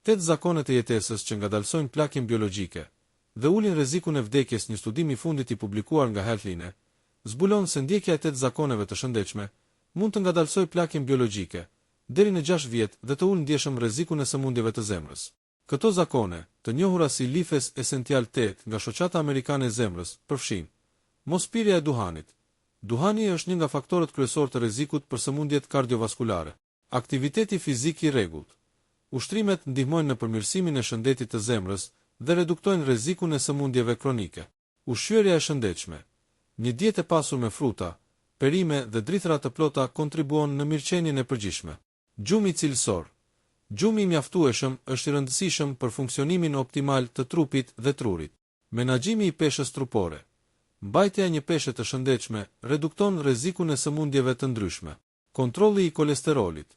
8 zakonet e jetesës që ngadalsojnë plagjen biologjike dhe ulin rrezikun e vdekjes. Një studim i fundit i publikuar nga Healthline zbulon se ndjekja e 8 zakoneve të shëndetshme mund të ngadalsojë plagjen biologjike deri në 6 vjet dhe të ulë ndjeshëm rrezikun e sëmundjeve të zemrës. Këto zakone, të njohura si Lifes Essential 8 nga Shoqata Amerikane e Zemrës, përfshin: mospirja e duhanit. Duhani është një nga faktorët kryesor të rrezikut për sëmundjet kardiovaskulare. Aktiviteti fizik i rregullt. Ushtrimet ndihmojnë në përmirësimin e shëndetit të zemrës dhe reduktojnë rrezikun e sëmundjeve kronike. Ushqyerja e shëndetshme. Një dietë e pasur me fruta, perime dhe drithëra të plota kontribuon në mirëqenien e përgjithshme. Gjumi cilësor. Gjumi i mjaftueshëm është i rëndësishëm për funksionimin optimal të trupit dhe trurit. Menaxhimi i peshës trupore. Mbajtja e një peshe të shëndetshme redukton rrezikun e sëmundjeve të ndryshme. Kontrolli i kolesterolit.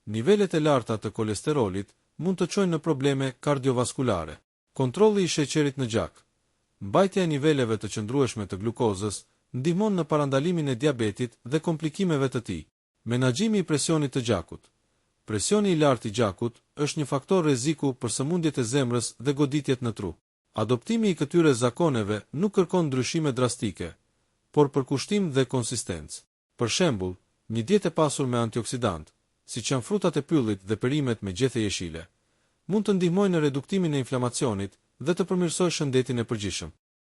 Nivelet e larta të kolesterolit mund të çojnë në probleme kardiovaskulare. Kontrolli i sheqerit në gjak. Mbajtja e niveleve të qëndrueshme të glukozës ndihmon në parandalimin e diabetit dhe komplikimeve të tij. Menaxhimi i presionit të gjakut. Presioni i lartë i gjakut është një faktor rreziku për sëmundjet e zemrës dhe goditjet në tru. Adoptimi i këtyre zakoneve nuk kërkon ndryshime drastike, por përkushtim dhe konsistencë. Për shembull, një dietë e pasur me antioksidant, siç janë frutat e pyllit dhe perimet me gjethe jeshile, mund të ndihmojnë në reduktimin e inflamacionit dhe të përmirësojë shëndetin e përgjithshëm.